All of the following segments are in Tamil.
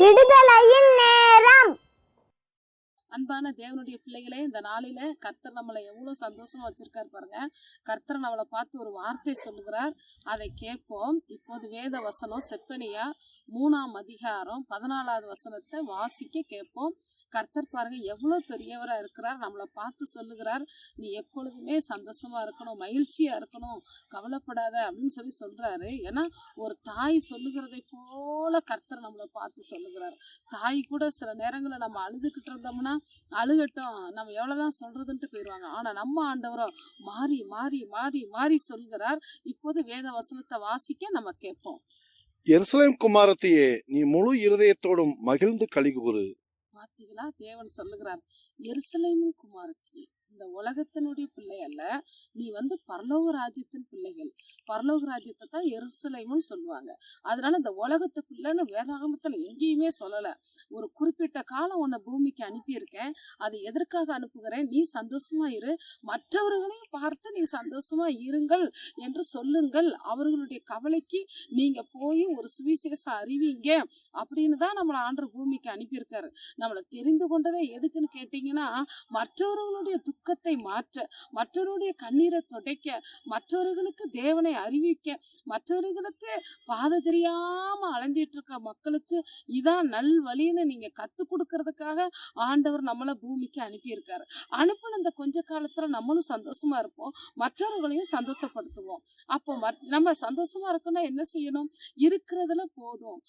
விடுதலையின் நேரம். அன்பான தேவனுடைய பிள்ளைகளே, இந்த நாளில கர்த்தர் நம்மளை எவ்வளவு சந்தோஷமா வச்சிருக்காரு பாருங்க. கர்த்தர் நம்மளை பார்த்து ஒரு வார்த்தை சொல்லுகிறார், அதை கேட்போம். இப்போது வேத வசனம் செப்பனியா 3ஆம் அதிகாரம் 14வது வசனத்தை வாசிக்க கேட்போம். கர்த்தர் பாருங்க எவ்வளவு பெரியவரா இருக்கிறார். நம்மளை பார்த்து சொல்லுகிறார், நீ எப்பொழுதுமே சந்தோஷமா இருக்கணும், மகிழ்ச்சியா இருக்கணும், கவலைப்படாத அப்படின்னு சொல்றாரு. ஏன்னா ஒரு தாய் சொல்லுகிறதை போல கர்த்தர் நம்மளை பார்த்து சொல்லுகிறார். தாய் கூட சில நேரங்களில் நம்ம அழுதுகிட்டு இருந்தோம்னா அழுகட்டும், நம்ம எவ்வளவுதான் சொல்றதுன்ட்டு போயிடுவாங்க. ஆனா நம்ம ஆண்டவரோ மாறி மாறி மாறி மாறி சொல்கிறார். இப்போது வேத வசனத்தை வாசிக்க நம்ம கேட்போம். எருசலேம் குமாரத்தியே, நீ முழு இருதயத்தோடும் மகிழ்ந்து களிகூறு. பாத்தீங்களா, தேவன் சொல்லுகிறார், எருசலேம் குமாரத்தியே, இந்த உலகத்தினுடைய பிள்ளை அல்ல, நீ பரலோக ராஜ்யத்தின் பிள்ளைகள். பரலோக ராஜ்யத்தை தான் எருசலேம்னு சொல்லுவாங்க. அதனால இந்த உலகத்து பிள்ளைன்னு வேதாகமத்துல எங்கேயுமே சொல்லல. ஒரு குறிப்பிட்ட காலம் உன்னை பூமிக்கு அனுப்பியிருக்கேன், அது எதற்காக அனுப்புகிறேன், நீ சந்தோஷமா இரு, மற்றவர்களையும் பார்த்து நீ சந்தோஷமா இருங்கள் என்று சொல்லுங்கள். அவர்களுடைய கவலைக்கு நீங்க போய் ஒரு சுவிசேஷம் அறிவிங்க அப்படின்னு தான் நம்மளை ஆண்டவர் பூமிக்கு அனுப்பியிருக்காரு. நம்மளை தெரிந்து கொண்டதே எதுக்குன்னு கேட்டீங்கன்னா, மற்றவர்களுடைய துக்கத்தை மாற்ற, மற்றவருடைய கண்ணீரை துடைக்க, மற்றவர்களுக்கு தேவனை அறிவிக்க, மற்றவர்களுக்கு பாதை தெரியாம அலைஞ்சிட்டு இருக்க மக்களுக்கு இதான் நல் வழின்னு நீங்க கத்து கொடுக்கறதுக்காக ஆண்டவர் நம்மளை பூமிக்கு அனுப்பியிருக்காரு. அனுப்பின இந்த கொஞ்ச காலத்துல நம்மளும் சந்தோஷமா இருப்போம், மற்றவர்களையும் சந்தோஷப்படுத்துவோம். அப்போ நம்ம சந்தோஷமா இருக்கணும்னா என்ன செய்யணும்? இருக்கிறதுல போதும்,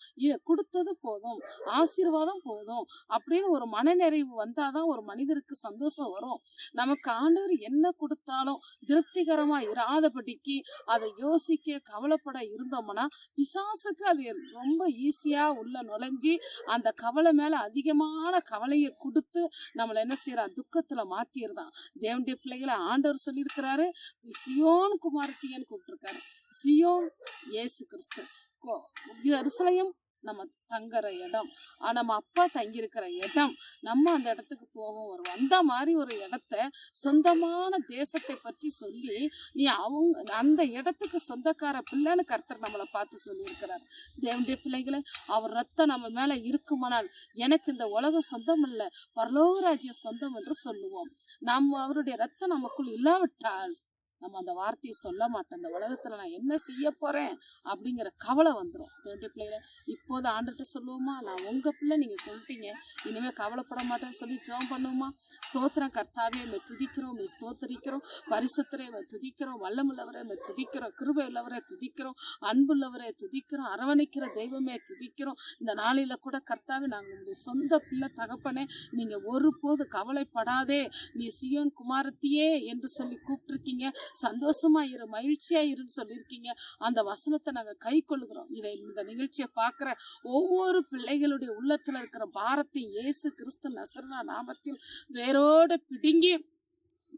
கொடுத்தது போதும், ஆசீர்வாதம் போதும் அப்படின்னு ஒரு மனநிறைவு வந்தாதான் ஒரு மனிதருக்கு சந்தோஷம் வரும். நமக்கு ஆண்டவர் என்ன கொடுத்தாலும் திருப்திகரமா இராதபடிக்கு அதை யோசிக்க கவலைப்பட இருந்தோம்னா பிசாசுக்கு அது ரொம்ப ஈஸியா உள்ள நுழைஞ்சி அந்த கவலை மேல அதிகமான கவலையை கொடுத்து நம்மளை என்ன செய்யறா, துக்கத்துல மாத்திருதான். தேவனுடைய பிள்ளைகளை ஆண்டவர் சொல்லியிருக்கிறாரு, சியோன் குமாரத்தியன்னு கூப்பிட்டுருக்காரு. சியோன் இயேசு கிறிஸ்து, எருசலேம் நம்ம தங்குற இடம், நம்ம அப்பா தங்கியிருக்கிற இடம். நம்ம அந்த இடத்துக்கு போவோம் வரும். அந்த மாதிரி ஒரு இடத்த, சொந்தமான தேசத்தை பற்றி சொல்லி நீ அந்த இடத்துக்கு சொந்தக்கார பிள்ளைன்னு கர்த்தர் நம்மளை பார்த்து சொல்லியிருக்கிறார். தேவனுடைய பிள்ளைகளை, அவர் ரத்தம் நம்ம மேல இருக்குமானால் எனக்கு இந்த உலகம் சொந்தம் இல்லை, பரலோக ராஜ்யம் சொந்தம் என்று சொல்லுவோம். நம்ம அவருடைய ரத்தம் நமக்குள் இல்லாவிட்டால் நம்ம அந்த வார்த்தையை சொல்ல மாட்டோம். இந்த உலகத்துல நான் என்ன செய்ய போறேன் அப்படிங்கிற கவலை வந்துடும். தேவனுடைய பிள்ளைகளை, இப்போது ஆண்டர்கிட்ட சொல்லுவோமா, நான் உங்க பிள்ளை, நீங்க சொல்லிட்டீங்க, இனிமே கவலைப்பட மாட்டேன்னு சொல்லி ஜெபம் பண்ணுவோமா? ஸ்தோத்திரம் கர்த்தாவே, துதிக்கிறோம், ஸ்தோத்தரிக்கிறோம், பரிசுத்தரை துதிக்கிறோம், வல்லமுள்ளவரை துதிக்கிறோம், கிருபை உள்ளவரை துதிக்கிறோம், அன்புள்ளவரை துதிக்கிறோம், அரவணைக்கிற தெய்வமே துதிக்கிறோம். இந்த நாளில கூட கர்த்தாவே, நாங்கள் உங்களுடைய சொந்த பிள்ளை தகப்பனே, நீங்க ஒருபோது கவலைப்படாதே, நீ சியோன் குமாரத்தியே என்று சொல்லி கூப்பிட்டுருக்கீங்க, சந்தோஷமா இரு, மகிழ்ச்சியா இருன்னு சொல்லியிருக்கீங்க. அந்த வசனத்தை நாங்க கை கொள்ளுகிறோம். இந்த நிகழ்ச்சியை பார்க்கிற ஒவ்வொரு பிள்ளைகளுடைய உள்ளத்துல இருக்கிற பாரத்தை இயேசு கிறிஸ்து நசரேயா நாமத்தில் வேரோட பிடுங்கி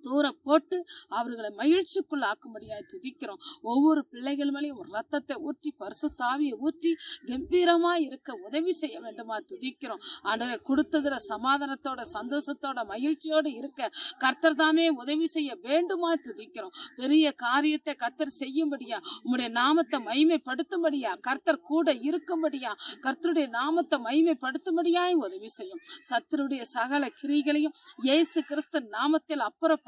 தூர போட்டு அவர்களை மகிழ்ச்சிக்குள்ள ஆக்கும்படியாக துதிக்கிறோம். ஒவ்வொரு பிள்ளைகள் மேலேயும் ஒரு ரத்தத்தை ஊற்றி, பரிசுத்த ஆவியை ஊற்றி கம்பீரமா இருக்க உதவி செய்ய வேண்டுமா துதிக்கிறோம். ஆண்டவரே, கொடுத்ததுல சமாதானத்தோட, சந்தோஷத்தோட, மகிழ்ச்சியோடு இருக்க கர்த்தர் தாமே உதவி செய்ய வேண்டுமா துதிக்கிறோம். பெரிய காரியத்தை கர்த்தர் செய்யும்படியா, உம்முடைய நாமத்தை மகிமைப்படுத்தும்படியா, கர்த்தர் கூட இருக்கும்படியா, கர்த்தருடைய நாமத்தை மகிமைப்படுத்தும்படியாய் உதவி செய்யும். சத்துருடைய சகல கிரிகளையும் இயேசு கிறிஸ்து நாமத்தில் அப்புறப்படுத்தி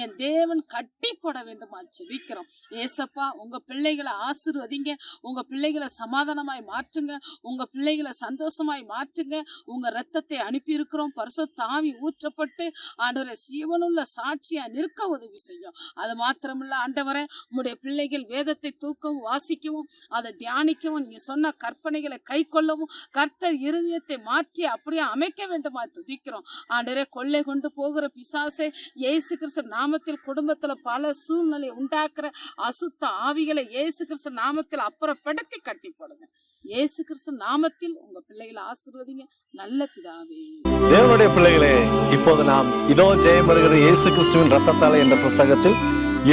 என் தேவன் கட்டி போட வேண்டுமா ஜெபிக்கிறோம். ஏசப்பா, உங்க பிள்ளைகளை ஆசீர்வதிங்க, உங்க பிள்ளைகளை சமாதானமாய் மாற்றுங்க, உங்க பிள்ளைகளை சந்தோஷமாய் மாற்றுங்க. உங்க ரத்தத்தை அனுப்பி இருக்கிறோம், பரிசுத்த ஆவி ஊற்றப்பட்டு ஆண்டவரே ஜீவனுள்ள சாட்சியா நிற்க உதவி செய்யும். அது மாத்திரமில்ல ஆண்டவரே, உங்களுடைய பிள்ளைகள் வேதத்தை தூக்கவும் வாசிக்கவும் அதை தியானிக்கவும், நீங்க சொன்ன கற்பனைகளை கை கொள்ளவும் கர்த்தர் இருதயத்தை மாற்றி அப்படியே அமைக்க வேண்டுமா துதிக்கிறோம். ஆண்டவரே, கொள்ளை கொண்டு போகிற பிசாசே, இயேசு கிறிஸ்து நாமத்தில் குடும்பத்துல பல சூழ்நிலை உண்டாக்குற அசுத்த ஆவிகளை இயேசு கிறிஸ்து நாமத்தில் அப்புறப்படுத்தி கட்டி போடுங்க. இயேசு கிறிஸ்து நாமத்தில் உங்க பிள்ளைகளை ஆசீர்வதிங்க, நல்ல பிதாவே. தேவனுடைய பிள்ளைகளே, இப்போது நாம் இதோ ஜெயம் வருகிறது இயேசு கிறிஸ்துவின் ரத்தத்தாலே என்ற புஸ்தகத்தில்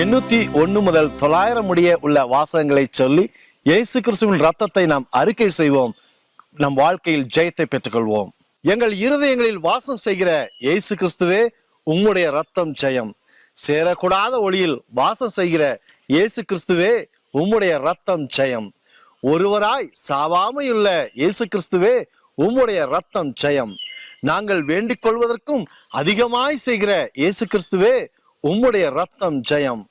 801 முதல் 900 முடிய உள்ள வாசகங்களை சொல்லி இயேசு கிறிஸ்துவின் ரத்தத்தை நாம் அறிக்கை செய்வோம். நம் வாழ்க்கையில் ஜெயத்தை பெற்றுக்கொள்வோம். எங்கள் இருதயங்களில் வாசம் செய்கிற இயேசு கிறிஸ்துவே, உம்முடைய ரத்தம் ஜெயம். சேரக்கூடாத ஒளியில் வாசம் செய்கிற இயேசு கிறிஸ்துவே, உம்முடைய ரத்தம் ஜெயம். ஒருவராய் சாவாமையுள்ள இயேசு கிறிஸ்துவே, உம்முடைய ரத்தம் ஜெயம். நாங்கள் வேண்டிக் கொள்வதற்கும் அதிகமாய் செய்கிற இயேசு கிறிஸ்துவே உம்முடைய ரத்தம் ஜெயம்.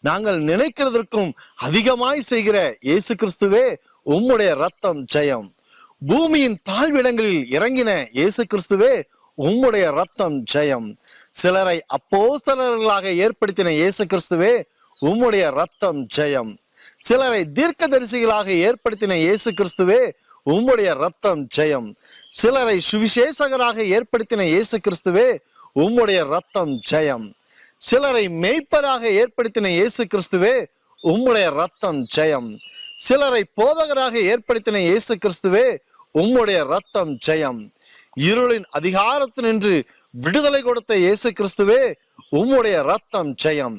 நாங்கள் நினைக்கிறதற்கும் அதிகமாய் செய்கிற இயேசு கிறிஸ்துவே உம்முடைய ரத்தம் ஜெயம். பூமியின் தாழ்விடங்களில் இறங்கின இயேசு கிறிஸ்துவே உம்முடைய ரத்தம் ஜெயம். சிலரை அப்போஸ்தலர்களாக ஏற்படுத்தின இயேசு கிறிஸ்துவே உம்முடைய ரத்தம் ஜெயம். சிலரை தீர்க்கதரிசிகளாக ஏற்படுத்தின இயேசு கிறிஸ்துவே உம்முடைய ரத்தம் ஜெயம். சிலரை சுவிசேஷகராக ஏற்படுத்தின இயேசு கிறிஸ்துவே உம்முடைய ரத்தம் ஜெயம். சிலரை மேய்ப்பராக ஏற்படுத்தின இயேசு கிறிஸ்துவே உம்முடைய ரத்தம் ஜெயம். சிலரை போதகராக ஏற்படுத்தின இயேசு கிறிஸ்துவே உம்முடைய ரத்தம் ஜெயம். இருளின் அதிகாரத்தினின்று விடுதலை கொடுத்த இயேசு கிறிஸ்துவே உம்முடைய ரத்தம் ஜெயம்.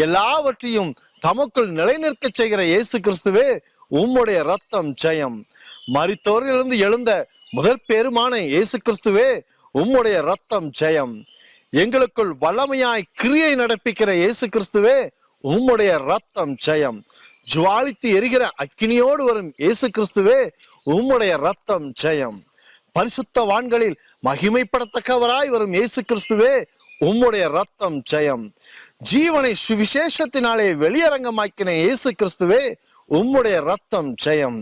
எல்லாவற்றையும் தமக்குள் நிலைநிற்க செய்கிற இயேசு கிறிஸ்துவே உம்முடைய ரத்தம் ஜெயம். மரித்தோரிலிருந்து எழுந்த முதற் பேருமான இயேசு கிறிஸ்துவே உம்முடைய ரத்தம் ஜெயம். எங்களுக்குள் வல்லமையாய் கிரியை நடப்பிக்கிற இயேசு கிறிஸ்துவே உம்முடைய ரத்தம் ஜெயம். ஜுவாலித்து எரிகிற அக்கினியோடு வரும் இயேசு கிறிஸ்துவே உம்முடைய ரத்தம் ஜெயம். பரிசுத்தவான்களில் மகிமைப்படத்தக்கவராய் வரும் இயேசு கிறிஸ்துவே உம்முடைய ரத்தம் ஜெயம். ஜீவனை சுவிசேஷத்தினாலே வெளியரங்கமாக்கின இயேசு கிறிஸ்துவே உம்முடைய ரத்தம் ஜெயம்.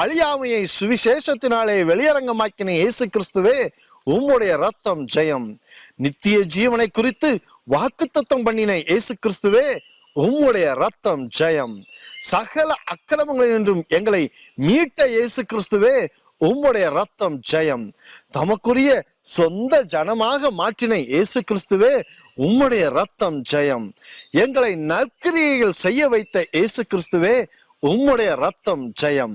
அழியாமையை சுவிசேஷத்தினாலே வெளியரங்கமாக்கின இயேசு கிறிஸ்துவே உம்முடைய ரத்தம் ஜெயம். நித்திய ஜீவனை குறித்து வாக்குத்தத்தம் பண்ணின இயேசு கிறிஸ்துவே உம்முடைய ரத்தம் ஜெயம். சகல அக்கிரமங்களினின்றும் எங்களை மீட்ட இயேசு கிறிஸ்துவே உம்முடைய ரத்தம் ஜெயம். தமக்குரிய சொந்த ஜனமாக மாற்றின இயேசு கிறிஸ்துவே உம்முடைய ரத்தம் ஜெயம். எங்களை நற்கிரியைகள் செய்ய வைத்த இயேசு கிறிஸ்துவே உம்முடைய ரத்தம் ஜெயம்.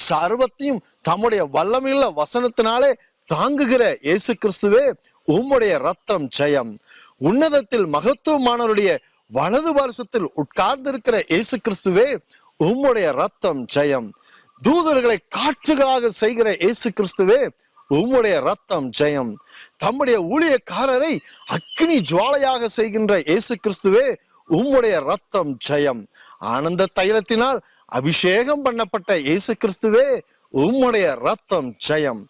சர்வத்தையும் தம்முடைய வல்லமையுள்ள வசனத்தினாலே தாங்குகிற இயேசு கிறிஸ்துவே உம்முடைய ரத்தம் ஜெயம். உன்னதத்தில் மகத்துவமானவருடைய வலது வருஷத்தில் உட்கார்ந்திருக்கிற இயேசு கிறிஸ்துவே உம்முடைய ரத்தம் ஜெயம். தூதர்களை காற்றுகளாக செய்கிற இயேசு கிறிஸ்துவே உம்முடைய ரத்தம் ஜெயம். தம்முடைய ஊழியக்காரரை அக்னி ஜுவாலையாக செய்கின்ற இயேசு கிறிஸ்துவே உம்முடைய ரத்தம் ஜெயம். ஆனந்த தைலத்தினால் அபிஷேகம் பண்ணப்பட்ட இயேசு கிறிஸ்துவே உம்முடைய ரத்தம் ஜெயம்.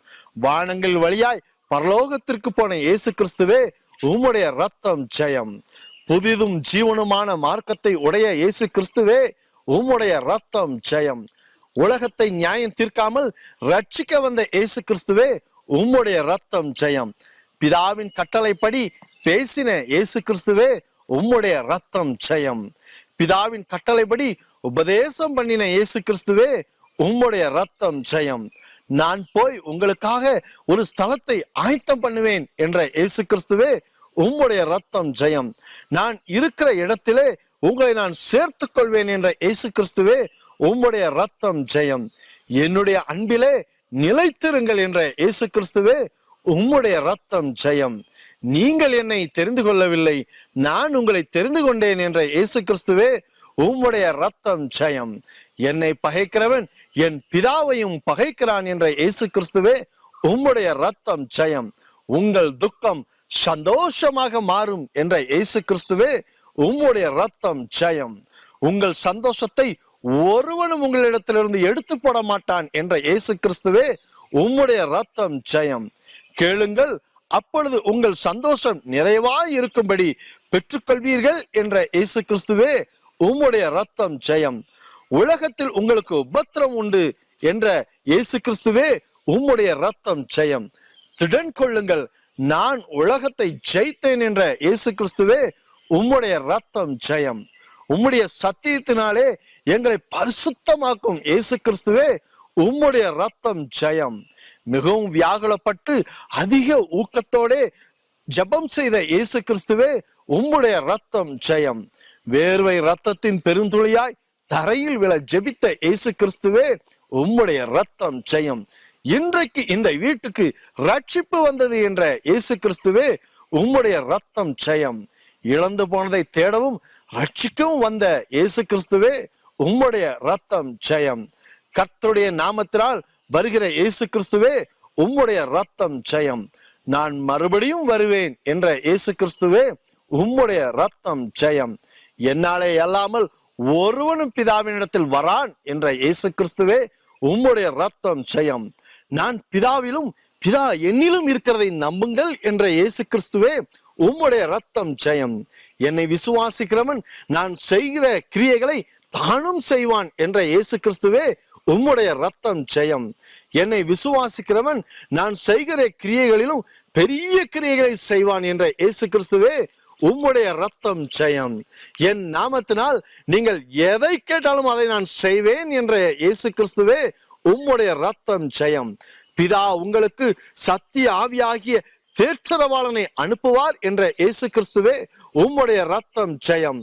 வானங்கள் வழியாய் பரலோகத்திற்கு போன இயேசு கிறிஸ்துவே உம்முடைய ரத்தம் ஜெயம். புதிதும் ஜீவனுமான மார்க்கத்தை உடைய இயேசு கிறிஸ்துவே உம்முடைய ரத்தம் ஜெயம். உலகத்தை நியாயம் தீர்க்காமல் ரட்சிக்க வந்த இயேசு கிறிஸ்துவே உம்முடைய ரத்தம் ஜெயம். பிதாவின் கட்டளைப்படி பேசின இயேசு கிறிஸ்துவே உம்முடைய ரத்தம் ஜெயம். பிதாவின் கட்டளைப்படி உபதேசம் பண்ணின இயேசு கிறிஸ்துவே உம்முடைய ரத்தம் ஜெயம். நான் போய் உங்களுக்காக ஒரு ஸ்தலத்தை ஆயத்தம் பண்ணுவேன் என்ற இயேசு கிறிஸ்துவே உம்முடைய ரத்தம் ஜெயம். நான் இருக்கிற இடத்திலே உங்களை நான் சேர்த்துக் கொள்வேன் என்ற இயேசு கிறிஸ்துவே உம்முடைய ரத்தம் ஜெயம். என்னுடைய அன்பிலே நிலைத்திருங்கள் என்ற இயேசு கிறிஸ்துவே உம்முடைய ரத்தம் ஜெயம். நீங்கள் என்னை தெரிந்து கொள்ளவில்லை, நான் உங்களை தெரிந்து கொண்டேன் என்ற இயேசு கிறிஸ்துவே உம்முடைய ரத்தம் ஜெயம். என்னை பகைக்கிறவன் என் பிதாவையும் பகைக்கிறான் என்ற இயேசு கிறிஸ்துவே உம்முடைய ரத்தம் ஜெயம். உங்கள் துக்கம் சந்தோஷமாக மாறும் என்ற இயேசு கிறிஸ்துவே உம்முடைய ரத்தம் ஜெயம். உங்கள் சந்தோஷத்தை ஒருவனும் உங்களிடத்திலிருந்து எடுத்து போட மாட்டான் என்ற இயேசு கிறிஸ்துவே உம்முடைய ரத்தம் ஜெயம். கேளுங்கள், அப்பொழுது உங்கள் சந்தோஷம் நிறைவாய் இருக்கும்படி பெற்றுக்கொள்வீர்கள் என்ற இயேசு கிறிஸ்துவே உம்முடைய ரத்தம் ஜெயம். உலகத்தில் உங்களுக்கு உபத்திரம் உண்டு என்ற இயேசு கிறிஸ்துவே உம்முடைய ரத்தம் ஜெயம். திடன் கொள்ளுங்கள், நான் உலகத்தை ஜெயித்தேன் என்ற இயேசு கிறிஸ்துவே உம்முடைய ரத்தம் ஜெயம். உம்முடைய சத்தியத்தினாலே எங்களை பரிசுத்தமாக்கும் இயேசு கிறிஸ்துவே உம்முடைய ரத்தம் ஜெயம். மிகவும் வியாகுலப்பட்டு அதிக ஊக்கத்தோட ஜெபம் செய்த இயேசு கிறிஸ்துவே உம்முடைய ரத்தம் ஜெயம். வேர்வை ரத்தத்தின் பெருந்துளியாய் தரையில் விழ ஜெபித்த இயேசு கிறிஸ்துவே உம்முடைய ரத்தம் ஜெயம். இன்றைக்கு இந்த வீட்டுக்கு ரட்சிப்பு வந்தது என்ற இயேசு கிறிஸ்துவே உம்முடைய ரத்தம் ஜெயம். இழந்து போனதை தேடவும் ரட்சிக்கவும் வந்த இயேசு கிறிஸ்துவே உம்முடைய ரத்தம் ஜெயம். கர்த்தருடைய நாமத்தினால் வருகிற இயேசு கிறிஸ்துவே உம்முடைய ரத்தம் ஜெயம். நான் மறுபடியும் வருவேன் என்ற இயேசு கிறிஸ்துவே உம்முடைய ரத்தம் ஜெயம். என்னாலே அல்லாமல் ஒருவனும் பிதாவினிடத்தில் வரான் என்ற இயேசு கிறிஸ்துவே உம்முடைய ரத்தம் ஜெயம். நான் பிதாவிலும் பிதா என்னிலும் இருக்கிறதை நம்புங்கள் என்ற இயேசு கிறிஸ்துவே உம்முடைய ரத்தம் ஜெயம். என்னை விசுவாசிக்கிறவன் நான் செய்கிற கிரியைகளை தானும் செய்வான் என்ற இயேசு கிறிஸ்துவே உம்முடைய ரத்தம் ஜெயம். என்னை விசுவாசிக்கிறவன் நான் செய்கிற கிரியைகளிலும் பெரிய கிரியைகளை செய்வான் என்ற இயேசு கிறிஸ்துவே உம்முடைய ரத்தம் ஜெயம். என் நாமத்தினால் நீங்கள் எதை கேட்டாலும் அதை நான் செய்வேன் என்ற இயேசு கிறிஸ்துவே உம்முடைய ரத்தம் ஜெயம். பிதா உங்களுக்கு சத்திய ஆவியாகிய தேற்றரவாளனை அனுப்புவார் என்ற இயேசு கிறிஸ்துவே உம்முடைய ரத்தம் ஜெயம்.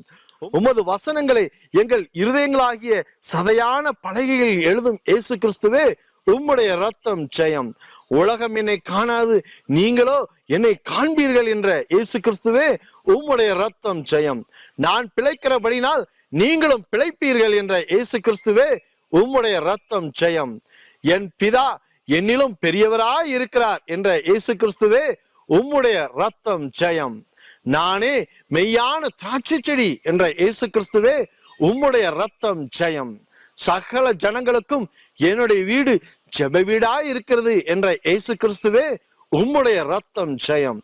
உமது வசனங்களை எங்கள் இருதயங்களாகிய சதையான பலகைகளில் எழுதும் இயேசு கிறிஸ்துவே உம்முடைய ரத்தம் ஜெயம். உலகம் என்னை காணாது, நீங்களோ என்னை காண்பீர்கள் என்ற இயேசு கிறிஸ்துவே உம்முடைய ரத்தம் ஜெயம். நான் பிழைக்கிறபடினால் நீங்களும் பிழைப்பீர்கள் என்ற இயேசு கிறிஸ்துவே உம்முடைய ரத்தம் ஜெயம். என் பிதா என்னிலும் பெரியவராய் இருக்கிறார் என்ற இயேசு கிறிஸ்துவே உம்முடைய ரத்தம் ஜெயம். நானே மெய்யான திராட்சை செடி என்ற இயேசு கிறிஸ்துவே உம்முடைய ரத்தம் ஜெயம். சகல ஜனங்களுக்கும் என்னுடைய வீடு ஜெப வீடாய் இருக்கிறது என்ற இயேசு கிறிஸ்துவே உம்முடைய ரத்தம் ஜெயம்.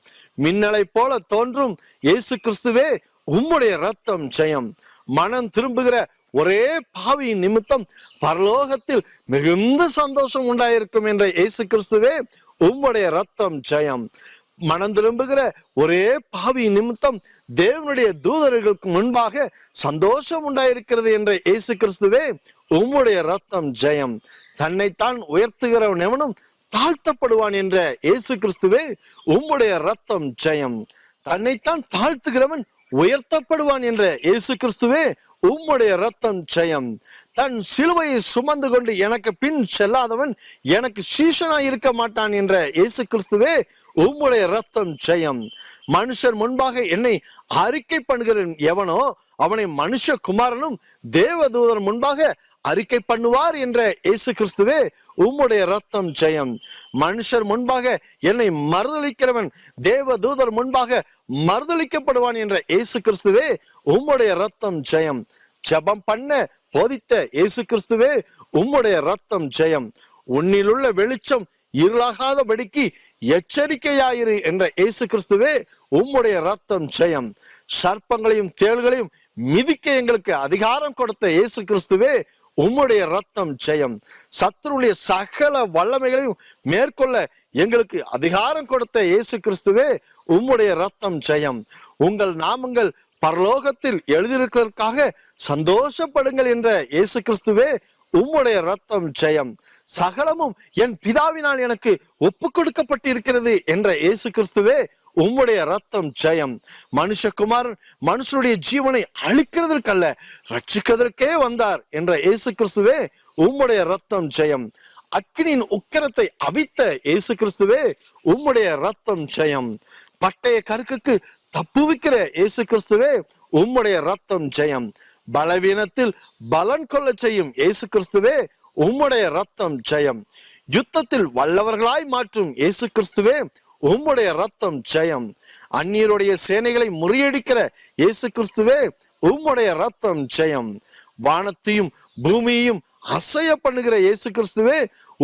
மின்னலை போல தோன்றும் இயேசு கிறிஸ்துவே உம்முடைய ரத்தம் ஜெயம். மனம் திரும்புகிற ஒரே பாவியின் நிமித்தம் பரலோகத்தில் மிகுந்த சந்தோஷம் உண்டாயிருக்கும் என்ற இயேசு கிறிஸ்துவே உம்முடைய ரத்தம் ஜெயம். மனம் திரும்புகிற ஒரே பாவி நிமித்தம் தேவனுடைய தூதர்களுக்கு முன்பாக சந்தோஷம் உண்டாயிருக்கிறது என்ற இயேசு கிறிஸ்துவே உம்முடைய ரத்தம் ஜெயம். தன்னைத்தான் உயர்த்துகிறவன் எவனும் தாழ்த்தப்படுவான் என்ற இயேசு கிறிஸ்துவே உம்முடைய ரத்தம் ஜெயம். தன்னைத்தான் தாழ்த்துகிறவன் உயர்த்தப்படுவான் என்ற இயேசு கிறிஸ்துவே உம்முடைய ரத்தம் ஜெயம். தன் சிலுவையை சுமந்து கொண்டு எனக்கு பின் செல்லாதவன் எனக்கு சீஷனாய் இருக்க மாட்டான் என்ற இயேசு கிறிஸ்துவே உம்முடைய ரத்தம் ஜெயம். மனுஷர் முன்பாக என்னை அறிக்கை பண்ணுகிற எவனோ அவனை மனுஷ குமாரனும் தேவதூதர் முன்பாக அறிக்கை பண்ணுவார் என்ற இயேசு கிறிஸ்துவே உம்முடைய ரத்தம் ஜெயம். மனுஷர் முன்பாக என்னை மறுதலிக்கிறவன் தேவதூதர் முன்பாக மறுதலிக்கப்படுவான் என்ற இயேசு கிறிஸ்துவே உம்முடைய ரத்தம் ஜெயம். ஜெபம் பண்ண போதித்த இயேசு கிறிஸ்துவே உம்முடைய ரத்தம் ஜெயம். உன்னிலுள்ள வெளிச்சம் இருளாகாதபடிக்கு எச்சரிக்கையாயிரு என்ற இயேசு கிறிஸ்துவே உம்முடைய ரத்தம் ஜெயம். சர்ப்பங்களையும் தேள்களையும் மிதிக்க எங்களுக்கு அதிகாரம் கொடுத்த இயேசு கிறிஸ்துவே உம்முடைய ரத்தம் ஜெயம். சத்துருடைய சகல வல்லமைகளையும் மேற்கொள்ள எங்களுக்கு அதிகாரம் கொடுத்த இயேசு கிறிஸ்துவே உம்முடைய ரத்தம் ஜெயம். உங்கள் நாமங்கள் பரலோகத்தில் எழுதியிருக்கிறதற்காக சந்தோஷப்படுங்கள் என்ற இயேசு கிறிஸ்துவே உம்முடைய ரத்தம் ஜெயம். சகலமும் என் பிதாவினால் எனக்கு ஒப்பு கொடுக்கப்பட்டிருக்கிறது என்ற இயேசு கிறிஸ்துவே உம்முடைய ரத்தம் ஜெயம். மனுஷகுமாரன் மனுஷனுடைய ஜீவனை அழிக்கிறதற்கல்ல ரட்சிக்கிறதற்கே வந்தார் என்ற இயேசு கிறிஸ்துவே உம்முடைய ரத்தம் ஜெயம். அக்கினியின் உக்கிரத்தை அவித்த இயேசு கிறிஸ்துவே உம்முடைய ரத்தம் ஜெயம். பட்டய கருக்குக்கு தப்புவிக்கிற இயேசு கிறிஸ்துவே உம்முடைய ரத்தம் ஜெயம். பலவீனத்தில் பலன் கொள்ள செய்யும் இயேசு கிறிஸ்துவே உம்முடைய ரத்தம் ஜெயம். யுத்தத்தில் வல்லவர்களாய் மாற்றும் இயேசு கிறிஸ்துவே உம்முடைய ரத்தம் ஜெயம். அந்நியருடைய சேனைகளை முறியடிக்கிற இயேசு கிறிஸ்துவே உம்முடைய ரத்தம் ஜெயம். வானத்தையும் பூமியையும் அசைய பண்ணுகிற இயேசு கிறிஸ்துவே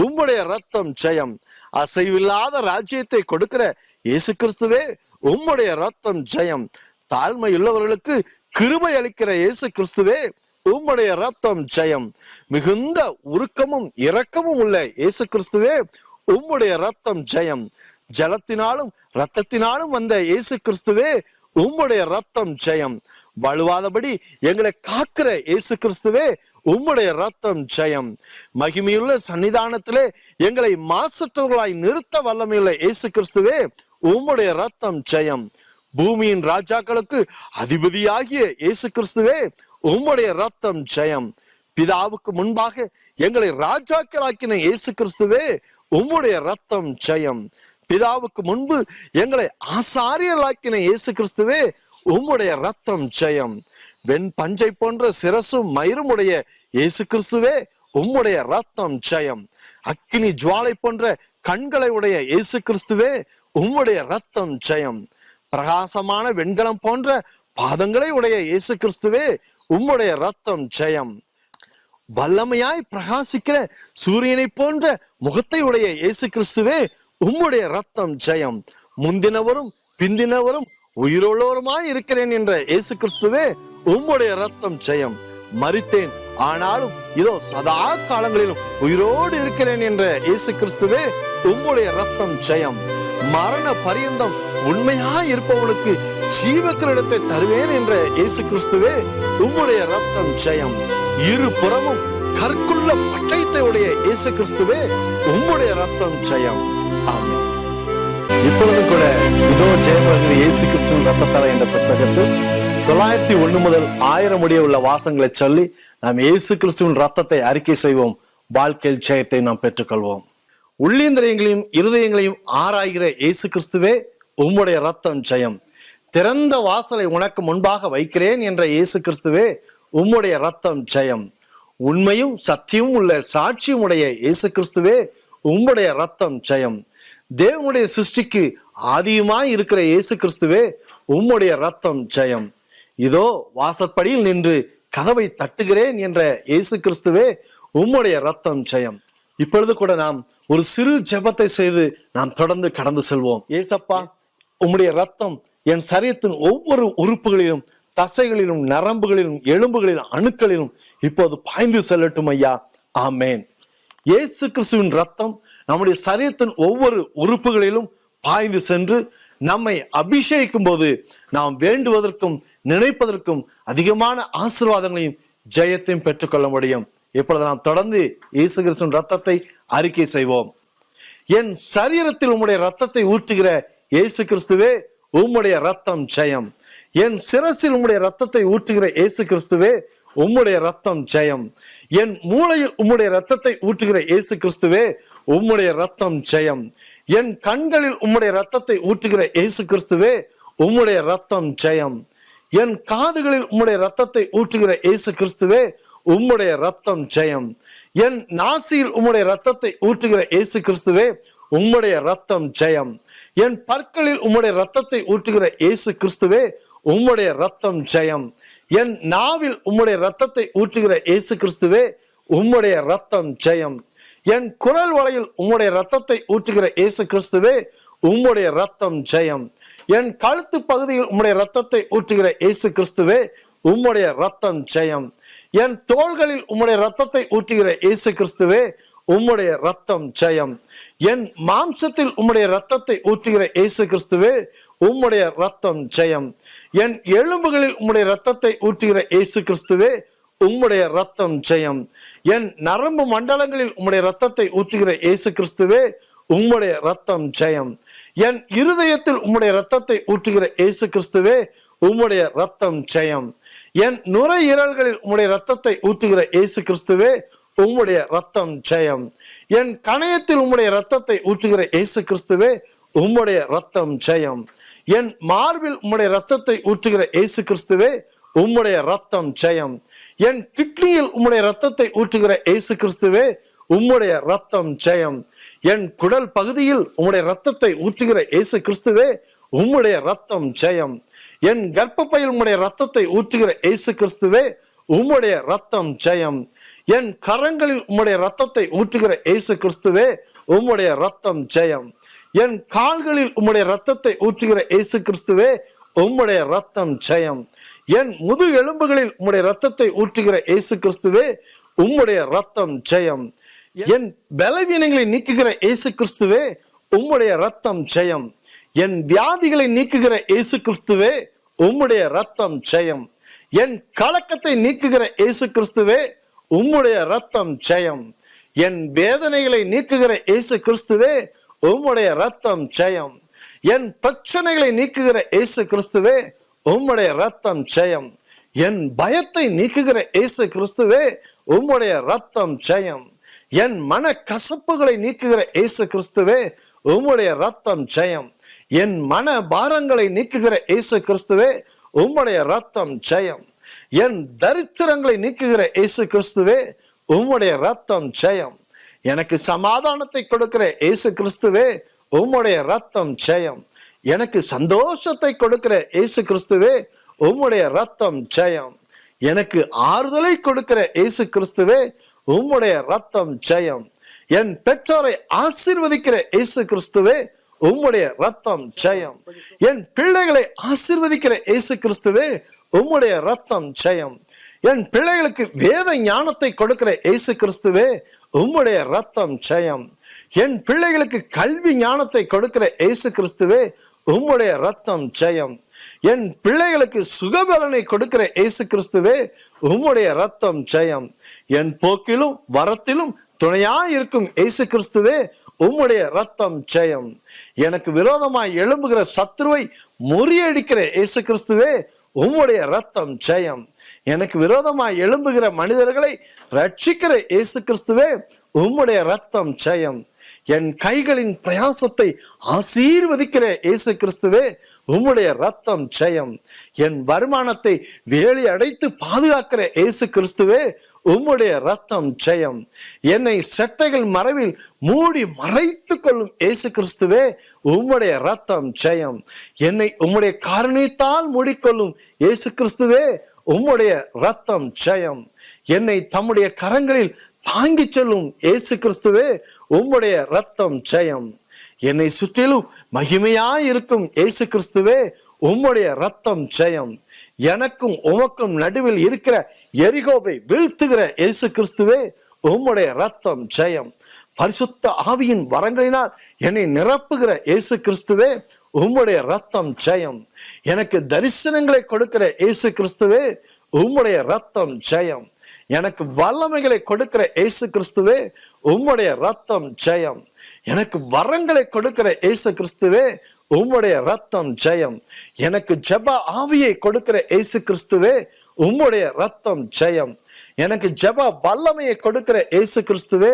உம்முடைய ரத்தம் ஜெயம். அசைவில்லாத ராஜ்யத்தை கொடுக்கிற இயேசு கிறிஸ்துவே உம்முடைய ரத்தம் ஜெயம். தாழ்மையுள்ளவர்களுக்கு கிருபை அளிக்கிற இயேசு கிறிஸ்துவே உம்முடைய ரத்தம் ஜெயம். மிகுந்த உருக்கமும் இரக்கமும் உள்ள இயேசு கிறிஸ்துவே உம்முடைய ரத்தம் ஜெயம். ஜலத்தினாலும் இரத்தத்தினாலும் வந்த இயேசு கிறிஸ்துவே உம்முடைய ரத்தம் ஜெயம். வலுவாதபடி எங்களை காக்கிற இயேசு கிறிஸ்துவே உம்முடைய ரத்தம் ஜெயம். மகிமையுள்ள சன்னிதானத்திலே எங்களை மாசற்றவர்களாய் நிறுத்த வல்லமையுள்ள இயேசு கிறிஸ்துவே உம்முடைய ரத்தம் ஜெயம். பூமியின் ராஜாக்களுக்கு அதிபதியாகிய இயேசு கிறிஸ்துவே உம்முடைய ரத்தம் ஜெயம். பிதாவுக்கு முன்பாக எங்களை ராஜாக்களாக்கின இயேசு கிறிஸ்துவே உம்முடைய ரத்தம் ஜெயம். பிதாவுக்கு முன்பு எங்களை ஆசாரியர்களாக்கின இயேசு கிறிஸ்துவே உம்முடைய ரத்தம் ஜெயம். வெண் பஞ்சை போன்ற சிரசும் மயிரும் உடைய இயேசு கிறிஸ்துவே உம்முடைய ரத்தம் ஜெயம். அக்கினி ஜுவாலை போன்ற கண்களை உடைய இயேசு கிறிஸ்துவே உம்முடைய ரத்தம் ஜெயம். பிரகாசமான வெண்கலம் போன்ற பாதங்களை உடைய இயேசு கிறிஸ்துவே உம்முடைய ரத்தம் ஜெயம். வல்லமையாய் பிரகாசிக்கிற சூரியனை போன்ற முகத்தை உடைய இயேசு கிறிஸ்துவே, உம்முடைய ரத்தம் ஜெயம். முந்தினவரும் பிந்தினவரும் உயிரோளவருமாய் இருக்கிறேன் என்ற இயேசு கிறிஸ்துவே, உம்முடைய ரத்தம் ஜெயம். மரித்தேன், ஆனாலும் இதோ சதா காலங்களிலும் உயிரோடு இருக்கிறேன் என்ற இயேசு கிறிஸ்துவே, உம்முடைய ரத்தம் ஜெயம். மரண பரியந்தம் உண்மையாய் இருப்பவனுக்கு ஜீவக்கிரீடத்தை தருவேன் என்ற இயேசு கிறிஸ்துவே, உம்முடைய ரத்தம் ஜெயம். இரு புறமும் கற்குள்ள பட்டயத்தை உடைய இயேசு கிறிஸ்துவே, உம்முடைய ரத்தம் ஜெயம். ஆமென். இப்பொழுது கூட இதோ ஜெயமருகிற இயேசு கிறிஸ்துவின் ரத்தத்தால் என்ற புஸ்தகத்தில் 901 முதல் 1000 முடிய உள்ள வாசங்களை சொல்லி நாம் இயேசு கிறிஸ்துவின் ரத்தத்தை அறிக்கை செய்வோம். வாழ்க்கையில் ஜெயத்தை நாம் பெற்றுக்கொள்வோம். உள்ளீந்திரியங்களையும் இருதயங்களையும் ஆராய்கிற இயேசு கிறிஸ்துவே, உம்முடைய ரத்தம் ஜெயம். திறந்த வாசலை உனக்கு முன்பாக வைக்கிறேன் என்ற இயேசு கிறிஸ்துவே, உம்முடைய ரத்தம் ஜெயம். உண்மையும் சத்தியமும் உள்ள சாட்சியும் உடைய இயேசு கிறிஸ்துவே, உம்முடைய ரத்தம் ஜெயம். தேவனுடைய சிருஷ்டிக்கு ஆதியுமாய் இருக்கிற இயேசு கிறிஸ்துவே, உம்முடைய ரத்தம் ஜெயம். இதோ வாசற்படியில் நின்று கதவை தட்டுகிறேன் என்ற இயேசு கிறிஸ்துவே, உம்முடைய ரத்தம் ஜெயம். இப்பொழுது கூட நாம் ஒரு சிறு ஜெபத்தை செய்து நாம் தொடர்ந்து கடந்து செல்வோம். ஏசப்பா, உம்முடைய ரத்தம் என் சரீரத்தின் ஒவ்வொரு உறுப்புகளிலும், தசைகளிலும், நரம்புகளிலும், எலும்புகளிலும், அணுக்களிலும் இப்போது பாய்ந்து செல்லட்டும் ஐயா. ஆமேன். இயேசு கிறிஸ்துவின் ரத்தம் நம்முடைய சரீரத்தின் ஒவ்வொரு உறுப்புகளிலும் பாய்ந்து சென்று நம்மை அபிஷேகிக்கும் போது நாம் வேண்டுவதற்கும் நினைப்பதற்கும் அதிகமான ஆசீர்வாதங்களையும் ஜெயத்தையும் பெற்றுக்கொள்ள முடியும். இப்பொழுது நாம் தொடர்ந்து இயேசு கிறிஸ்துவின் ரத்தத்தை அறிக்கை செய்வோம். என் சரீரத்தில் உம்முடைய ரத்தத்தை ஊற்றுகிற இயேசு கிறிஸ்துவே, உம்முடைய ரத்தம் ஜெயம். என் சிரசில் உம்முடைய ரத்தத்தை ஊற்றுகிற இயேசு கிறிஸ்துவே, உம்முடைய ரத்தம் ஜெயம். என் மூளையில் உம்முடைய ரத்தத்தை ஊற்றுகிற இயேசு கிறிஸ்துவே, உம்முடைய ரத்தம் ஜெயம். என் கண்களில் உம்முடைய ரத்தத்தை ஊற்றுகிற இயேசு கிறிஸ்துவே, உம்முடைய ரத்தம் ஜெயம். என் காதுகளில் உம்முடைய ரத்தத்தை ஊற்றுகிற இயேசு கிறிஸ்துவே, உம்முடைய ரத்தம் ஜெயம். என் நாசியில் உம்முடைய ரத்தத்தை ஊற்றுகிற இயேசு கிறிஸ்துவே, உம்முடைய ரத்தம் ஜெயம். என் பற்களில் உம்முடைய ரத்தத்தை ஊற்றுகிற இயேசு கிறிஸ்துவே, உம்முடைய ரத்தம் ஜெயம். என் நாவில் உம்முடைய ரத்தத்தை ஊற்றுகிற இயேசு கிறிஸ்துவே, உம்முடைய ரத்தம் ஜெயம். என் குரல் வளையில் உம்முடைய ரத்தத்தை ஊற்றுகிற இயேசு கிறிஸ்துவே, உம்முடைய ரத்தம் ஜெயம். என் கழுத்து பகுதியில் உம்முடைய ரத்தத்தை ஊற்றுகிற இயேசு கிறிஸ்துவே, உம்முடைய ரத்தம் ஜெயம். என் தோள்களில் உம்முடைய ரத்தத்தை ஊற்றுகிற இயேசு கிறிஸ்துவே, உம்முடைய ரத்தம் ஜெயம். என் மாம்சத்தில் உம்முடைய ரத்தத்தை ஊற்றுகிற இயேசு கிறிஸ்துவே, உம்முடைய ரத்தம் ஜெயம். என் எலும்புகளில் உம்முடைய ரத்தத்தை ஊற்றுகிற இயேசு கிறிஸ்துவே, உம்முடைய ரத்தம் ஜெயம். என் நரம்பு மண்டலங்களில் உம்முடைய ரத்தத்தை ஊற்றுகிற இயேசு கிறிஸ்துவே, உம்முடைய ரத்தம் ஜெயம். என் இருதயத்தில் உம்முடைய ரத்தத்தை ஊற்றுகிற இயேசு கிறிஸ்துவே, உம்முடைய ரத்தம் ஜெயம். என் நுரையீரல்களில் உம்முடைய ரத்தத்தை ஊற்றுகிற இயேசு கிறிஸ்துவே, உம்முடைய ரத்தம் ஜெயம். என் கணையத்தில் உம்முடைய ரத்தத்தை ஊற்றுகிற இயேசு கிறிஸ்துவே, உம்முடைய ரத்தம் ஜெயம். என் மார்பில் உம்முடைய ரத்தத்தை ஊற்றுகிற இயேசு கிறிஸ்துவே, உம்முடைய ரத்தம் ஜெயம். என் கிட்னியில் உம்முடைய ரத்தத்தை ஊற்றுகிற இயேசு கிறிஸ்துவே, உம்முடைய ரத்தம் ஜெயம். என் குடல் பகுதியில் உம்முடைய ரத்தத்தை ஊற்றுகிற இயேசு கிறிஸ்துவே, உம்முடைய ரத்தம் ஜெயம். என் கர்ப்பப்பையில் உம்முடைய ரத்தத்தை ஊற்றுகிற இயேசு கிறிஸ்துவே, உம்முடைய ரத்தம் ஜெயம். என் கரங்களில் உம்முடைய ரத்தத்தை ஊற்றுகிற இயேசு கிறிஸ்துவே, உம்முடைய ரத்தம் ஜெயம். என் கால்களில் உம்முடைய ரத்தத்தை ஊற்றுகிற இயேசு கிறிஸ்துவே, உம்முடைய ரத்தம் ஜெயம். என் முது எலும்புகளில் உம்முடைய ரத்தத்தை ஊற்றுகிற இயேசு கிறிஸ்துவே, உம்முடைய ரத்தம் ஜெயம். என் பலவீனங்களை நீக்குகிற இயேசு கிறிஸ்துவே, உம்முடைய ரத்தம் ஜெயம். என் வியாதிகளை நீக்குகிற இயேசு கிறிஸ்துவே, உம்முடைய ரத்தம் ஜெயம். என் கலக்கத்தை நீக்குகிற இயேசு கிறிஸ்துவே, உம்முடைய ரத்தம் ஜெயம். என் வேதனைகளை நீக்குகிற இயேசு கிறிஸ்துவே, உம்முடைய ரத்தம் ஜெயம். என் பிரச்சனைகளை நீக்குகிற இயேசு கிறிஸ்துவே, உம்முடைய ரத்தம் ஜெயம். என் பயத்தை நீக்குகிற இயேசு கிறிஸ்துவே, உம்முடைய ரத்தம் ஜெயம். என் மன கசப்புகளை நீக்குகிற இயேசு கிறிஸ்துவே, உம்முடைய ரத்தம் ஜெயம். என் மன பாரங்களை நீக்குகிற இயேசு கிறிஸ்துவே, உம்முடைய ரத்தம் ஜெயம். என் தரித்திரங்களை நீக்குகிற இயேசு கிறிஸ்துவே, உம்முடைய ரத்தம் ஜெயம். எனக்கு சமாதானத்தை கொடுக்கிற இயேசு கிறிஸ்துவே, உம்முடைய ரத்தம் ஜெயம். எனக்கு சந்தோஷத்தை கொடுக்கிற இயேசு கிறிஸ்துவே, உம்முடைய ரத்தம் ஜெயம். எனக்கு ஆறுதலை கொடுக்கிற இயேசு கிறிஸ்துவே உம்முடைய ரத்தம் ஜெயம். என் பெற்றோரை ஆசீர்வதிக்கிற இயேசு கிறிஸ்துவே உம்முடைய ரத்தம் ஜெயம். என் பிள்ளைகளை ஆசீர்வதிக்கிற இயேசு கிறிஸ்துவே உம்முடைய ரத்தம் ஜெயம். என் பிள்ளைகளுக்கு வேத ஞானத்தை கொடுக்கிற இயேசு கிறிஸ்துவே உம்முடைய ரத்தம் ஜெயம். என் பிள்ளைகளுக்கு கல்வி ஞானத்தை கொடுக்கிற இயேசு கிறிஸ்துவே உம்முடைய ரத்தம் ஜெயம். என் பிள்ளைகளுக்கு சுகபலனை கொடுக்கிற இயேசு கிறிஸ்துவே உம்முடைய ரத்தம் ஜெயம். என் போக்கிலும் வரத்திலும் துணையா இருக்கும் இயேசு கிறிஸ்துவே உம்முடைய ரத்தம் ஜெயம். எனக்கு விரோதமாய் எழும்புகிற சத்துருவை முறியடிக்கிற இயேசு கிறிஸ்துவே உம்முடைய ரத்தம் ஜெயம். எனக்கு விரோதமாய் எழும்புகிற மனிதர்களை ரட்சிக்கிற இயேசு கிறிஸ்துவே உம்முடைய ரத்தம் ஜெயம். என் கைகளின் பிரயாசத்தை ஆசீர்வதிக்கிற இயேசு கிறிஸ்துவே உம்முடைய ரத்தம் ஜெயம். என் வருமானத்தை வேலி அடைத்து பாதுகாக்கிற இயேசு கிறிஸ்துவே உம்முடைய ரத்தம் ஜெயம். என்னை செட்டைகள் மறைவில் மூடி மறைத்துக் கொள்ளும் இயேசு கிறிஸ்துவே உம்முடைய ரத்தம் ஜெயம். என்னை உம்முடைய காரணித்தால் மூடிக்கொள்ளும் இயேசு கிறிஸ்துவே உம்முடைய ரத்தம் ஜெயம். என்னை தம்முடைய கரங்களில் தாங்கி செல்லும் இயேசு கிறிஸ்துவே உம்முடைய ரத்தம் ஜெயம். என்னை சுற்றிலும் மகிமையாய் இருக்கும் இயேசு கிறிஸ்துவே உம்முடைய ரத்தம் ஜெயம். எனக்கும் உமக்கும் நடுவில் இருக்கிற எரிகோவை வீழ்த்துகிற இயேசு கிறிஸ்துவே உம்முடைய ரத்தம் ஜெயம். பரிசுத்த ஆவியின் வரங்களினால் என்னை நிரப்புகிற இயேசு கிறிஸ்துவே உம்முடைய ரத்தம் ஜெயம். எனக்கு தரிசனங்களை கொடுக்கிற இயேசு கிறிஸ்துவே உம்முடைய ரத்தம் ஜெயம். எனக்கு வல்லமைகளை கொடுக்கிற இயேசு கிறிஸ்துவே உம்முடைய ரத்தம் ஜெயம். எனக்கு வரங்களை கொடுக்கிற இயேசு கிறிஸ்துவே உம்முடைய ரத்தம் ஜெயம். எனக்கு ஜெப ஆவியை கொடுக்கிற இயேசு கிறிஸ்துவே உம்முடைய ரத்தம் ஜெயம். எனக்கு ஜெப வல்லமையை கொடுக்கிற இயேசு கிறிஸ்துவே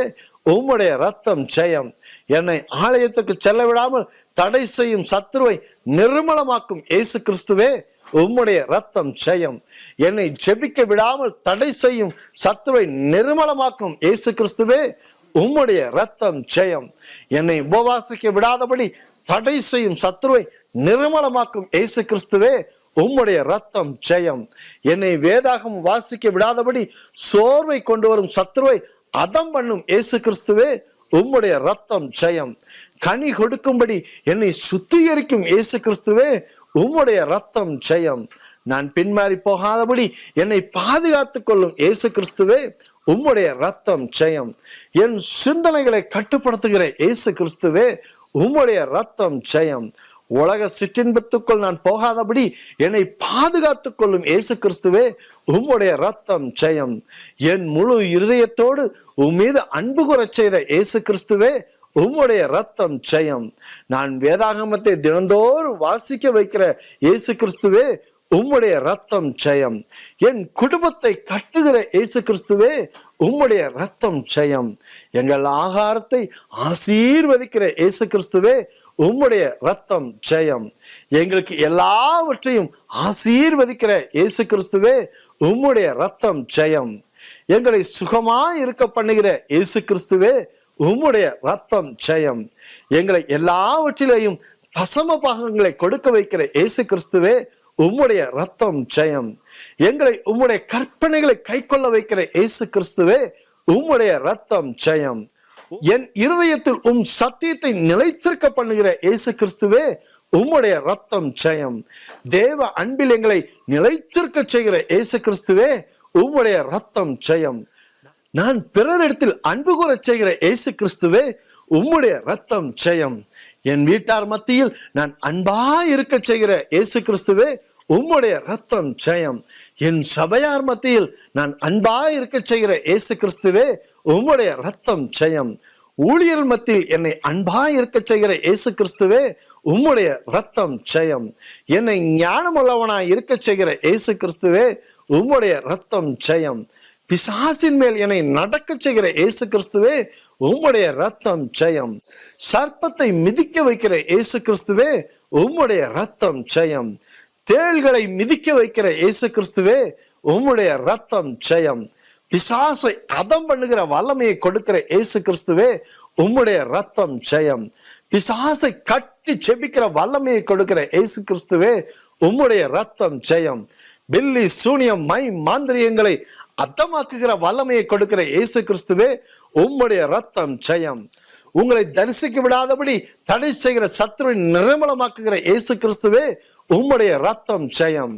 உம்முடைய ரத்தம் ஜெயம். என்னை ஆலயத்துக்கு செல்ல விடாமல் தடை செய்யும் சத்துருவை நிர்மலமாக்கும் இயேசு கிறிஸ்துவே உம்முடைய ரத்தம் ஜெயம். என்னை ஜெபிக்க விடாமல் தடை செய்யும் சத்துருவை நிர்மலமாக்கும் இயேசு கிறிஸ்துவே உம்முடைய ரத்தம் ஜெயம். என்னை உபவாசிக்க விடாதபடி தடை செய்யும் சத்துருவை நிர்மலமாக்கும் இயேசு கிறிஸ்துவே உம்முடைய ரத்தம் ஜெயம். என்னை வேதாகம் வாசிக்க விடாதபடி சோர்வை கொண்டு வரும் சத்துருவை அதம் பண்ணும் இயேசு கிறிஸ்துவே உம்முடைய ரத்தம் ஜெயம். கனி கொடுக்கும்படி என்னை சுத்திகரிக்கும் இயேசு கிறிஸ்துவே உம்முடைய ரத்தம் ஜெயம். நான் பின்மாறி போகாதபடி என்னை பாதுகாத்துக் கொள்ளும் இயேசு கிறிஸ்துவே உம்முடைய ரத்தம் ஜெயம். என் சிந்தனைகளை கட்டுப்படுத்துகிற இயேசு கிறிஸ்துவே உம்முடைய ரத்தம் ஜெயம். உலக சிற்றின்பத்துக்குள் நான் போகாதபடி என்னை பாதுகாத்துக் கொள்ளும் இயேசு கிறிஸ்துவே உம்முடைய ரத்தம் ஜெயம். என் முழு இருதயத்தோடு உம் மீது அன்பு கூறச் செய்த இயேசு கிறிஸ்துவே உம்முடைய ரத்தம் ஜெயம். நான் வேதாகமத்தை தினந்தோறும் வாசிக்க வைக்கிற இயேசு கிறிஸ்துவே உம்முடைய ரத்தம் ஜெயம். என் குடும்பத்தை கட்டுகிற இயேசு கிறிஸ்துவே உம்முடைய ரத்தம் ஜெயம். எங்கள் ஆகாரத்தை ஆசீர்வதிக்கிற இயேசு கிறிஸ்துவே உம்முடைய ரத்தம் ஜெயம். எங்களுக்கு எல்லாவற்றையும் ஆசீர்வதிக்கிற இயேசு கிறிஸ்துவே உம்முடைய ரத்தம் ஜெயம். எங்களை சுகமாய் இருக்க பண்ணுகிற இயேசு கிறிஸ்துவே உம்முடைய ரத்தம் ஜெயம். எங்களை எல்லாவற்றிலேயும் தசம பாகங்களை கொடுக்க வைக்கிற இயேசு கிறிஸ்துவே உம்முடைய ரத்தம் ஜெயம். எங்களை உம்முடைய கற்பனைகளை கை கொள்ள வைக்கிற இயேசு கிறிஸ்துவே உம்முடைய ரத்தம் ஜெயம். என் இருதயத்தில் உம் சத்தியத்தை நிலைத்திருக்க பண்ணுகிற இயேசு கிறிஸ்துவே உம்முடைய ரத்தம் ஜெயம். தேவ அன்பில் எங்களை நிலைத்திருக்க செய்கிற இயேசு கிறிஸ்துவே உம்முடைய ரத்தம் ஜெயம். நான் பிறரிடத்தில் அன்பு கூற செய்கிற இயேசு கிறிஸ்துவே உம்முடைய ரத்தம் ஜெயம். என் வீட்டார் மத்தியில் நான் அன்பா இருக்க செய்கிற இயேசு கிறிஸ்துவே உம்முடைய ரத்தம் ஜெயம். என் சபையார் மத்தியில் நான் அன்பா இருக்க செய்கிற இயேசு கிறிஸ்துவே உம்முடைய ரத்தம் ஜெயம். ஊழியர் மத்தியில் என்னை அன்பா இருக்க செய்கிற இயேசு கிறிஸ்துவே உம்முடைய ரத்தம் ஜெயம். என்னை ஞானமுள்ளவனாய் இருக்க செய்கிற இயேசு கிறிஸ்துவே உம்முடைய ரத்தம் ஜெயம். பிசாசின் மேல் என்னை நடக்க செய்கிற இயேசு கிறிஸ்துவே உம்முடைய ரத்தம் ஜெயம். சர்ப்பத்தை மிதிக்க வைக்கிற இயேசு கிறிஸ்துவே உம்முடைய ரத்தம் ஜெயம். தேள்களை மிதிக்க வைக்கிற இயேசு கிறிஸ்துவே உம்முடைய ரத்தம் ஜெயம். பிசாசை அதம் பண்ணுகிற வல்லமையை கொடுக்கிற இயேசு கிறிஸ்துவே உம்முடைய ரத்தம் ஜெயம். பிசாசை கட்டி செபிக்கிற வல்லமையை கொடுக்கிற இயேசு கிறிஸ்துவே உம்முடைய ரத்தம் ஜெயம். பில்லி சூனியம் மை மாந்திரியங்களை அத்தமாக்குகிற வல்லமையை கொடுக்கிற இயேசு கிறிஸ்துவே உம்முடைய ரத்தம் ஜெயம். உங்களை தரிசிக்க விடாதபடி தடை செய்கிற சத்துருவை நிர்மலமாக்குகிற இயேசு கிறிஸ்துவே உம்முடைய ரத்தம் ஜெயம்.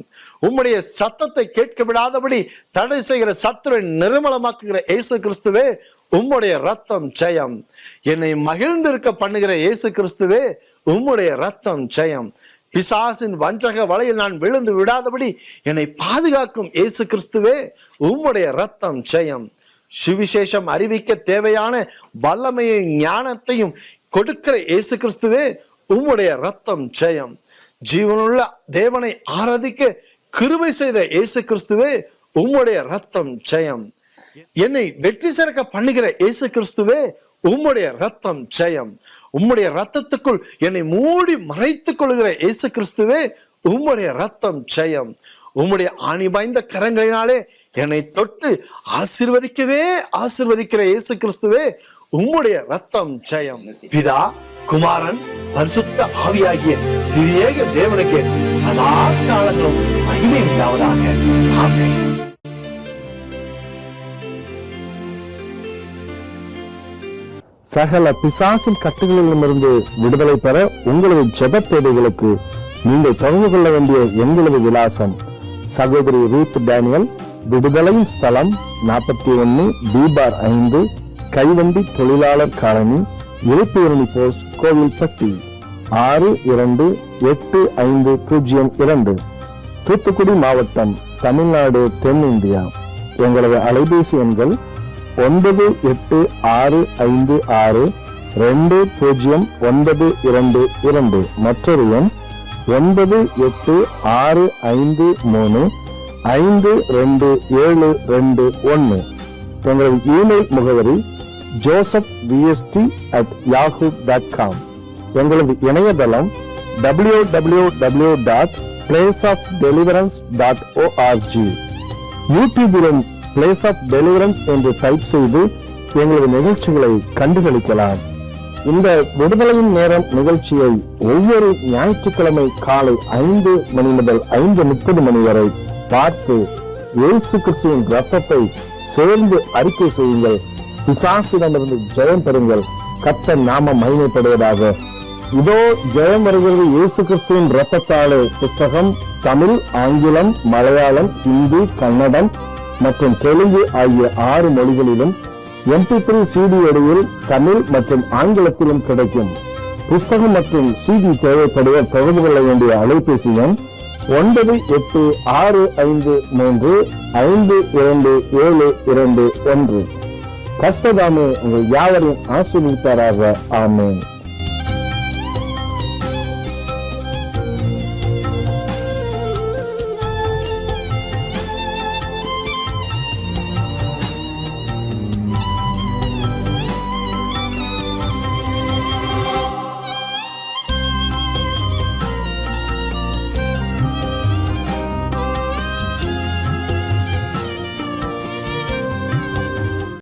உம்முடைய சத்தத்தை கேட்க விடாதபடி தடை செய்கிற சத்துருவை நிர்மலமாக்குகிற இயேசு கிறிஸ்துவே உம்முடைய ரத்தம் ஜெயம். என்னை மகிழ்ந்திருக்க பண்ணுகிற இயேசு கிறிஸ்துவே உம்முடைய ரத்தம் ஜெயம். பிசாசின் வஞ்சக வலையில் நான் விழுந்து விடாதபடி என்னை பாதுகாக்கும் இயேசு கிறிஸ்துவே உம்முடைய ரத்தம் ஜெயம். சுவிசேஷம் அறிவிக்க தேவையான வல்லமையும் ஞானத்தையும் கொடுக்கிற இயேசு கிறிஸ்துவே உம்முடைய ரத்தம் ஜெயம். ஜீவனுள்ள தேவனை ஆராதிக்க கிருபை செய்த இயேசு கிறிஸ்துவே உம்முடைய ரத்தம் ஜெயம். என்னை வெற்றி சிறக்க பண்ணுகிற இயேசு கிறிஸ்துவே உம்முடைய ரத்தம் ஜெயம். உம்முடைய ரத்தத்துக்குள் என்னை மூடி மறைத்துக் கொள்கிற இயேசு கிறிஸ்துவே உம்முடைய ரத்தம் ஜெயம். உம்முடைய ஆணி பாய்ந்த கரங்களினாலே என்னை தொட்டு ஆசீர்வதிக்கிற இயேசு கிறிஸ்துவே உம்முடைய ரத்தம் ஜெயம். பிதா, குமாரன், பரிசுத்த ஆவியாகிய திரியேக தேவனுக்கு சதா காலங்களும் மகிமை உண்டாவதாக. ஆமென். சகல பிசாசின் கட்டுகளிலிருந்து விடுதலை பெற உங்களது ஜெப தேவைகளுக்கு நீங்கள் தொடர்பு கொள்ள வேண்டிய எங்களது விலாசம்: சகோதரி ரூத் டேனியல், விடுதலையின் ஸ்தலம் 41 B/5 கைவண்டி தொழிலாளர் காலனி, எழுப்பேரணி போஸ்ட், கோவில்பட்டி 628502, தூத்துக்குடி மாவட்டம், தமிழ்நாடு, தென்னிந்தியா. எங்களது அலைபேசி எண்கள் 9866200922, மற்றொரு எண் 9863527221. எங்களது இமெயில் முகவரி josephvst@yahoo.com. எங்களது இணையதளம் www.placeofdeliverance.org. யூடியூபிலும் பிளேஸ் ஆஃப் டெலிவரன்ஸ் என்று டைப் செய்து எங்களது நிகழ்ச்சிகளை கண்டுகளிக்கலாம். இந்த விடுதலையின் நேரம் நிகழ்ச்சியை ஒவ்வொரு ஞாயிற்றுக்கிழமை காலை 5 மணி முதல் 5:30 மணி வரை பார்த்து இயேசு கிறிஸ்துவின் ரத்தத்தை சேர்ந்து அறிக்கை செய்யுங்கள். பிசாசிடமிருந்து ஜெயம் பெறுங்கள். கர்த்தர் நாமம் மகிமைப்படுவதாக. இதோ ஜெயம் வருகிறது இயேசு கிறிஸ்துவின் ரத்தத்தாலே புத்தகம் தமிழ், ஆங்கிலம், மலையாளம், ஹிந்தி, கன்னடம் மற்றும் தெலுங்கு ஆகிய 6 மொழிகளிலும் MP3 CD வடிவில் தமிழ் மற்றும் ஆங்கிலத்திலும் கிடைக்கும். புத்தகம் மற்றும் CD தேவைப்படுவோர் தொடர்பு கொள்ள வேண்டிய அலைபேசி எண் 9865352721. கர்த்தர் தாமே உங்கள் யாவரையும் ஆசீர்வதிப்பாராக. ஆமென்.